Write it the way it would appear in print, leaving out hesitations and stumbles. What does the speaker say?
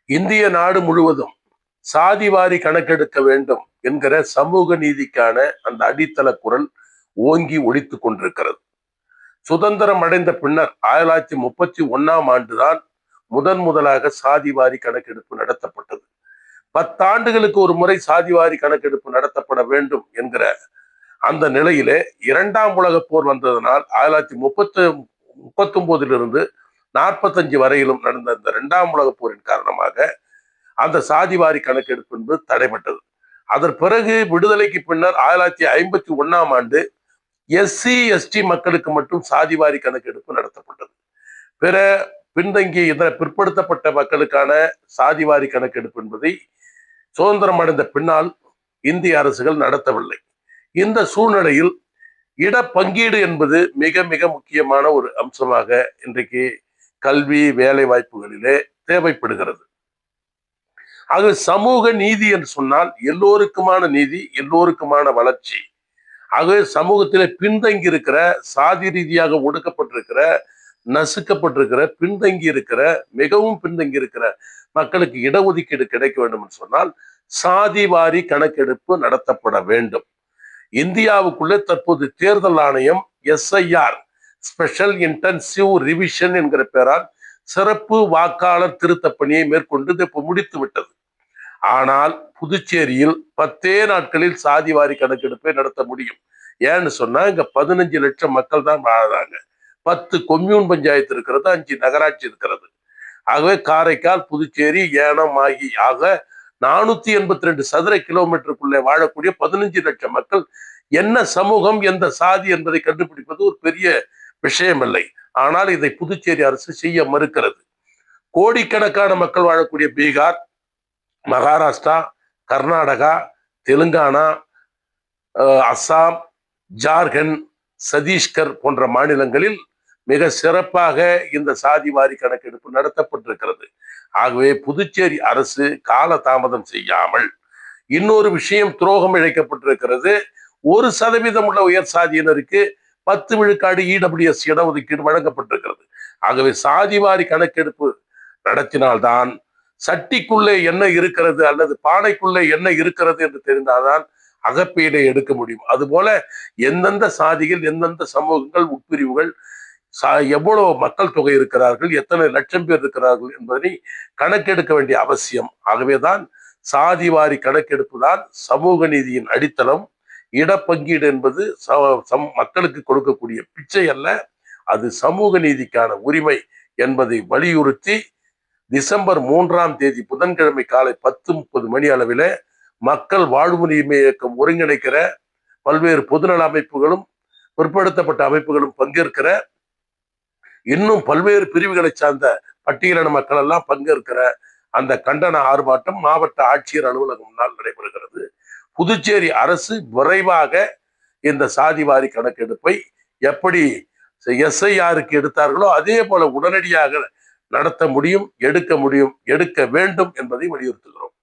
இந்திய நாடு முழுவதும் சாதிவாரி கணக்கெடுக்க வேண்டும் என்கிற சமூக நீதிக்கான அந்த அடித்தள குரல் ஓங்கி ஒலித்துக் கொண்டிருக்கிறது. சுதந்திரம் அடைந்த பின்னர் 1931ஆம் ஆண்டுதான் முதலாக சாதிவாரி கணக்கெடுப்பு நடத்தப்பட்டது. 10 ஆண்டுகளுக்கு ஒரு முறை சாதிவாரி கணக்கெடுப்பு நடத்தப்பட வேண்டும் என்கிற அந்த நிலையிலே 2ஆம் உலகப் போர் வந்ததனால் 1939 45 வரையிலும் நடந்த இந்த 2ஆம் உலகப் போரின் காரணமாக அந்த சாதிவாரி கணக்கெடுப்பு என்பது தடைபட்டது. அதன் பிறகு விடுதலைக்கு பின்னர் 1951ஆம் ஆண்டு எஸ்சி எஸ்டி மக்களுக்கு மட்டும் சாதிவாரி கணக்கெடுப்பு நடத்தப்பட்டது. பிற பின்தங்கிய இதர பிற்படுத்தப்பட்ட மக்களுக்கான சாதிவாரி கணக்கெடுப்பு என்பதை சுதந்திரம் அடைந்த பின்னால் இந்திய அரசுகள் நடத்தவில்லை. இந்த சூழ்நிலையில் இடப்பங்கீடு என்பது மிக மிக முக்கியமான ஒரு அம்சமாக இன்றைக்கு கல்வி வேலை வாய்ப்புகளிலே தேவைப்படுகிறது. ஆக சமூக நீதி என்று சொன்னால் எல்லோருக்குமான நீதி, எல்லோருக்குமான வளர்ச்சி. ஆக சமூகத்திலே பின்தங்கி இருக்கிற, சாதி ரீதியாக ஒடுக்கப்பட்டிருக்கிற, நசுக்கப்பட்டிருக்கிற, பின்தங்கி இருக்கிற, மிகவும் பின்தங்கி இருக்கிற மக்களுக்கு இடஒதுக்கீடு கிடைக்க வேண்டும் என்று சொன்னால் சாதிவாரி கணக்கெடுப்பு நடத்தப்பட வேண்டும். இந்தியாவுக்குள்ளே தற்போது தேர்தல் ஆணையம் எஸ்ஐஆர் ஸ்பெஷல் இன்டென்சிவ் ரிவிஷன் என்கிற பெயரால் சிறப்பு வாக்காளர் திருத்த பணியை மேற்கொண்டு இப்ப முடித்து விட்டது. ஆனால் புதுச்சேரியில் 10 நாட்களில் சாதிவாரி கணக்கெடுப்பை நடத்த முடியும். ஏன்னு சொன்னா இங்க 15 லட்சம் மக்கள் தான் வாழறாங்க. 10 கொம்யூன் பஞ்சாயத்து இருக்கிறது, 5 நகராட்சி இருக்கிறது. ஆகவே காரைக்கால், புதுச்சேரி, ஏனம் ஆகி ஆக 482 சதுர கிலோமீட்டருக்குள்ளே வாழக்கூடிய 15 லட்சம் மக்கள் என்ன சமூகம், எந்த சாதி என்பதை கண்டுபிடிப்பது ஒரு பெரிய விஷயம் இல்லை. ஆனால் இதை புதுச்சேரி அரசு செய்ய மறுக்கிறது. கோடிக்கணக்கான மக்கள் வாழக்கூடிய பீகார், மகாராஷ்டிரா, கர்நாடகா, தெலுங்கானா, அஸ்ஸாம், ஜார்க்கண்ட், சத்தீஸ்கர் போன்ற மாநிலங்களில் மிக சிறப்பாக இந்த சாதிவாரி கணக்கெடுப்பு நடத்தப்பட்டிருக்கிறது. ஆகவே புதுச்சேரி அரசு கால தாமதம் செய்யாமல், இன்னொரு விஷயம் துரோகம் இழைக்கப்பட்டிருக்கிறது. 1% உள்ள உயர் சாதியினருக்கு 10 விழுக்காடு இடபிள்யூஎஸ் இடஒதுக்கீடு வழங்கப்பட்டிருக்கிறது. ஆகவே சாதிவாரி கணக்கெடுப்பு நடத்தினால்தான் சட்டிக்குள்ளே என்ன இருக்கிறது அல்லது பானைக்குள்ளே என்ன இருக்கிறது என்று தெரிந்தால்தான் அகப்பீடை எடுக்க முடியும். அதுபோல எந்தெந்த சாதிகள், எந்தெந்த சமூகங்கள், உட்பிரிவுகள், எவ்வளவு மக்கள் தொகை இருக்கிறார்கள், எத்தனை லட்சம் பேர் இருக்கிறார்கள் என்பதை கணக்கெடுக்க வேண்டிய அவசியம். ஆகவேதான் சாதிவாரி கணக்கெடுப்பு தான் சமூக நீதியின் அடித்தளம். இடப்பங்கீடு என்பது மக்களுக்கு கொடுக்கக்கூடிய பிச்சை அல்ல, அது சமூக நீதிக்கான உரிமை என்பதை வலியுறுத்தி டிசம்பர் 3ஆம் தேதி புதன்கிழமை காலை 10:30 மணி அளவில் மக்கள் வாழ்வுரிமை இயக்கம் ஒருங்கிணைக்கிற பல்வேறு பொதுநல அமைப்புகளும் பிற்படுத்தப்பட்ட அமைப்புகளும் பங்கேற்கிற, இன்னும் பல்வேறு பிரிவுகளை சார்ந்த பட்டியலின மக்கள் எல்லாம் பங்கேற்கிற அந்த கண்டன ஆர்ப்பாட்டம் மாவட்ட ஆட்சியர் அலுவலகம் முன்னால் நடைபெறுகிறது. புதுச்சேரி அரசு விரைவாக இந்த சாதிவாரி கணக்கெடுப்பை எப்படி எஸ்ஐஆருக்கு எடுத்தார்களோ அதே போல உடனடியாக நடத்த முடியும், எடுக்க முடியும், எடுக்க வேண்டும் என்பதை வலியுறுத்துகிறோம்.